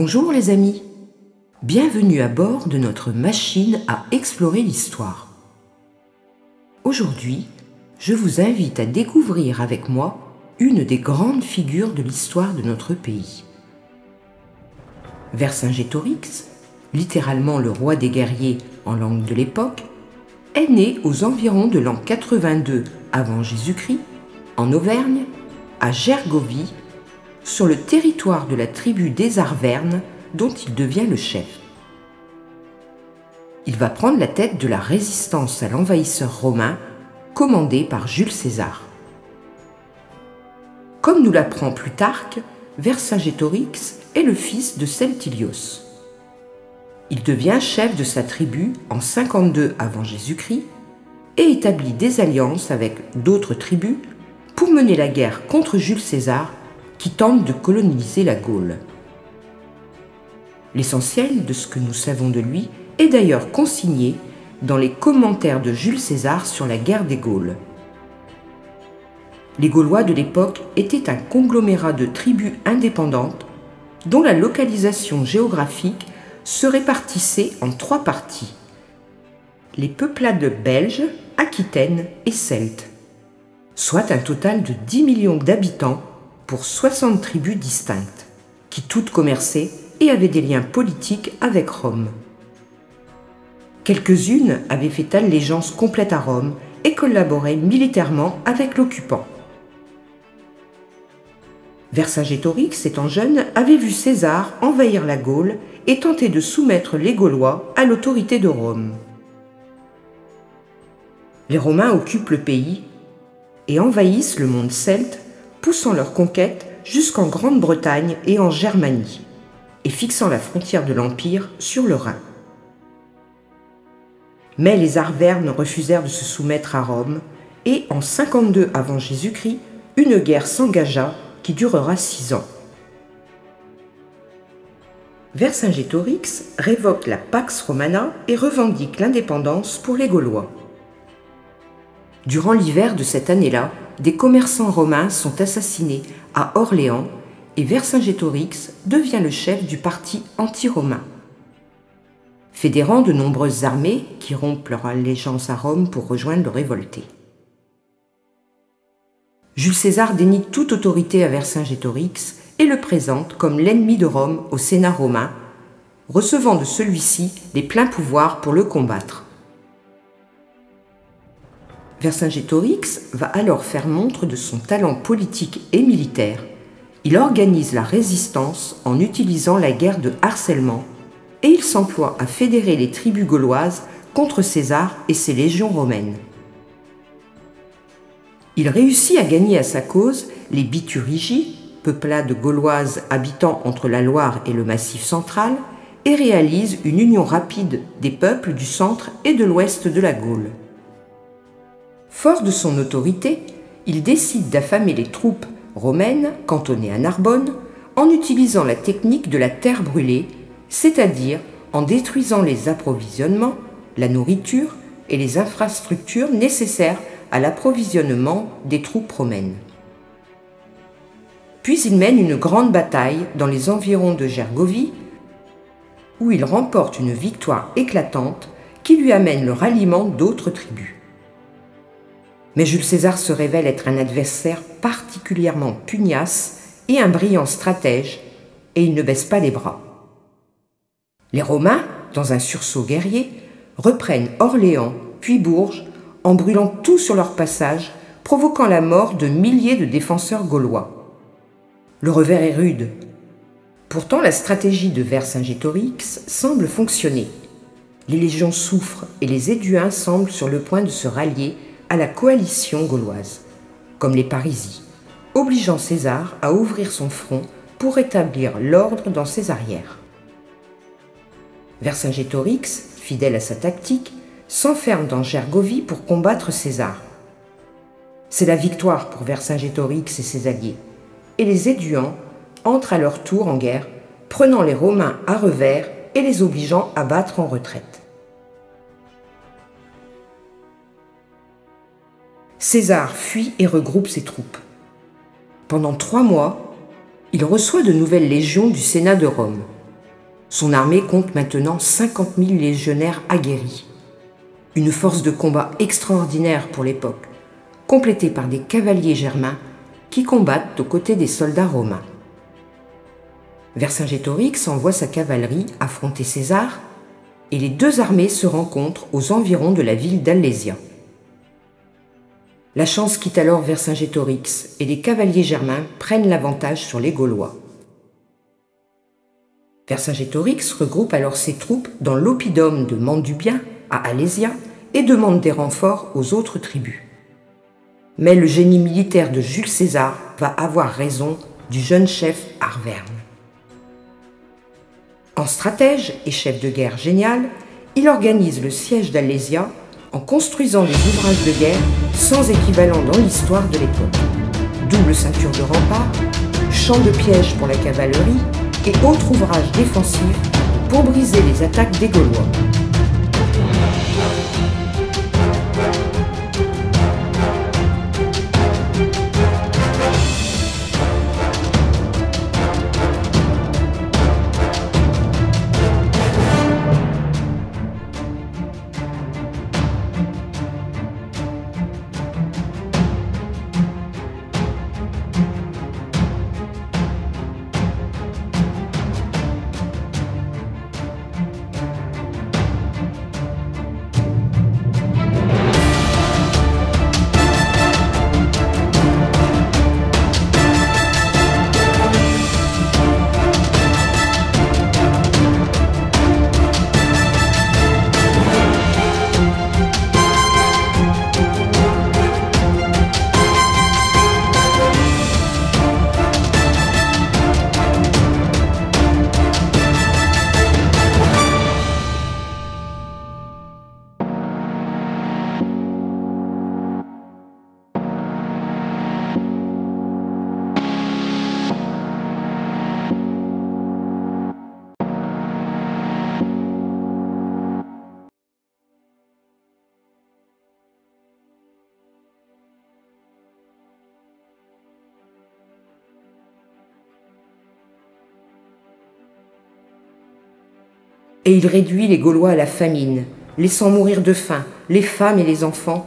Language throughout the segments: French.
Bonjour les amis, bienvenue à bord de notre machine à explorer l'histoire. Aujourd'hui, je vous invite à découvrir avec moi une des grandes figures de l'histoire de notre pays. Vercingétorix, littéralement le roi des guerriers en langue de l'époque, est né aux environs de l'an 82 avant Jésus-Christ, en Auvergne, à Gergovie, sur le territoire de la tribu des Arvernes dont il devient le chef. Il va prendre la tête de la résistance à l'envahisseur romain commandée par Jules César. Comme nous l'apprend Plutarque, Vercingétorix est le fils de Celtilios. Il devient chef de sa tribu en 52 avant Jésus-Christ et établit des alliances avec d'autres tribus pour mener la guerre contre Jules César qui tente de coloniser la Gaule. L'essentiel de ce que nous savons de lui est d'ailleurs consigné dans les commentaires de Jules César sur la guerre des Gaules. Les Gaulois de l'époque étaient un conglomérat de tribus indépendantes dont la localisation géographique se répartissait en 3 parties: les peuplades belges, aquitaines et celtes, soit un total de 10 millions d'habitants pour 60 tribus distinctes, qui toutes commerçaient et avaient des liens politiques avec Rome. Quelques-unes avaient fait allégeance complète à Rome et collaboraient militairement avec l'occupant. Vercingétorix, étant jeune, avait vu César envahir la Gaule et tenter de soumettre les Gaulois à l'autorité de Rome. Les Romains occupent le pays et envahissent le monde celte, poussant leur conquête jusqu'en Grande-Bretagne et en Germanie, et fixant la frontière de l'Empire sur le Rhin. Mais les Arvernes refusèrent de se soumettre à Rome, et en 52 avant Jésus-Christ, une guerre s'engagea qui durera 6 ans. Vercingétorix révoque la Pax Romana et revendique l'indépendance pour les Gaulois. Durant l'hiver de cette année-là, des commerçants romains sont assassinés à Orléans et Vercingétorix devient le chef du parti anti-romain. Fédérant de nombreuses armées qui rompent leur allégeance à Rome pour rejoindre le révolté. Jules César dénie toute autorité à Vercingétorix et le présente comme l'ennemi de Rome au Sénat romain, recevant de celui-ci les pleins pouvoirs pour le combattre. Vercingétorix va alors faire montre de son talent politique et militaire. Il organise la résistance en utilisant la guerre de harcèlement et il s'emploie à fédérer les tribus gauloises contre César et ses légions romaines. Il réussit à gagner à sa cause les Biturigies, peuplades gauloises habitant entre la Loire et le Massif central, et réalise une union rapide des peuples du centre et de l'ouest de la Gaule. Fort de son autorité, il décide d'affamer les troupes romaines cantonnées à Narbonne en utilisant la technique de la terre brûlée, c'est-à-dire en détruisant les approvisionnements, la nourriture et les infrastructures nécessaires à l'approvisionnement des troupes romaines. Puis il mène une grande bataille dans les environs de Gergovie, où il remporte une victoire éclatante qui lui amène le ralliement d'autres tribus. Mais Jules César se révèle être un adversaire particulièrement pugnace et un brillant stratège, et il ne baisse pas les bras. Les Romains, dans un sursaut guerrier, reprennent Orléans puis Bourges en brûlant tout sur leur passage, provoquant la mort de milliers de défenseurs gaulois. Le revers est rude. Pourtant, la stratégie de Vercingétorix semble fonctionner. Les légions souffrent et les Éduins semblent sur le point de se rallier à la coalition gauloise, comme les Parisis, obligeant César à ouvrir son front pour rétablir l'ordre dans ses arrières. Vercingétorix, fidèle à sa tactique, s'enferme dans Gergovie pour combattre César. C'est la victoire pour Vercingétorix et ses alliés, et les Éduans entrent à leur tour en guerre, prenant les Romains à revers et les obligeant à battre en retraite. César fuit et regroupe ses troupes. Pendant 3 mois, il reçoit de nouvelles légions du Sénat de Rome, Son armée compte maintenant 50 000 légionnaires aguerris. Une force de combat extraordinaire pour l'époque, complétée par des cavaliers germains qui combattent aux côtés des soldats romains. Vercingétorix envoie sa cavalerie affronter César et les deux armées se rencontrent aux environs de la ville d'Alésia. La chance quitte alors Vercingétorix et les cavaliers germains prennent l'avantage sur les Gaulois. Vercingétorix regroupe alors ses troupes dans l'oppidum de Mandubia à Alésia et demande des renforts aux autres tribus. Mais le génie militaire de Jules César va avoir raison du jeune chef Arverne. En stratège et chef de guerre génial, il organise le siège d'Alésia en construisant des ouvrages de guerre sans équivalent dans l'histoire de l'époque. Double ceinture de remparts, champ de pièges pour la cavalerie et autres ouvrages défensifs pour briser les attaques des Gaulois. Et il réduit les Gaulois à la famine, laissant mourir de faim les femmes et les enfants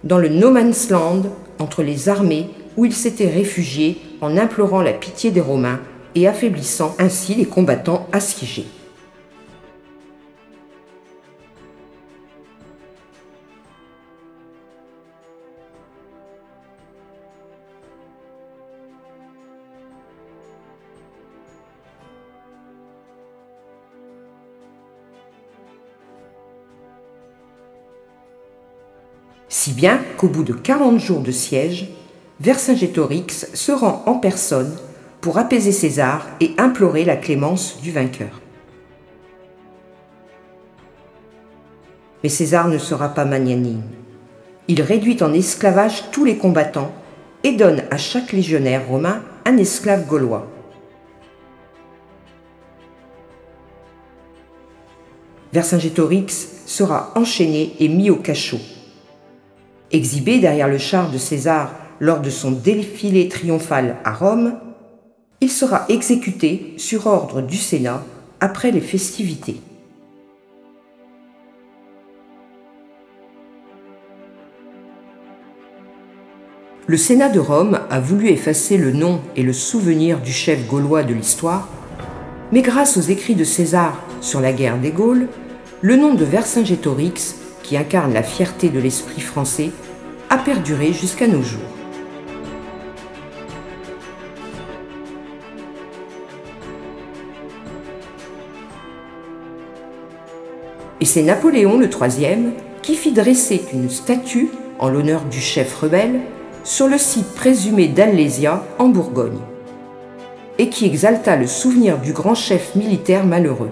dans le no man's land entre les armées où ils s'étaient réfugiés en implorant la pitié des Romains et affaiblissant ainsi les combattants assiégés. Si bien qu'au bout de 40 jours de siège, Vercingétorix se rend en personne pour apaiser César et implorer la clémence du vainqueur. Mais César ne sera pas magnanime. Il réduit en esclavage tous les combattants et donne à chaque légionnaire romain un esclave gaulois. Vercingétorix sera enchaîné et mis au cachot. Exhibé derrière le char de César lors de son défilé triomphal à Rome, il sera exécuté sur ordre du Sénat après les festivités. Le Sénat de Rome a voulu effacer le nom et le souvenir du chef gaulois de l'histoire, mais grâce aux écrits de César sur la guerre des Gaules, le nom de Vercingétorix, qui incarne la fierté de l'esprit français, a perduré jusqu'à nos jours. Et c'est Napoléon le IIIe qui fit dresser une statue en l'honneur du chef rebelle sur le site présumé d'Alésia en Bourgogne, et qui exalta le souvenir du grand chef militaire malheureux.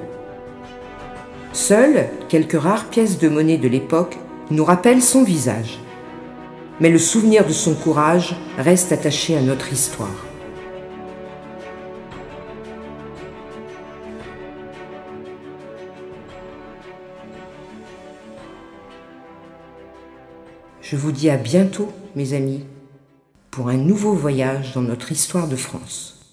Seules quelques rares pièces de monnaie de l'époque nous rappellent son visage. Mais le souvenir de son courage reste attaché à notre histoire. Je vous dis à bientôt, mes amis, pour un nouveau voyage dans notre histoire de France.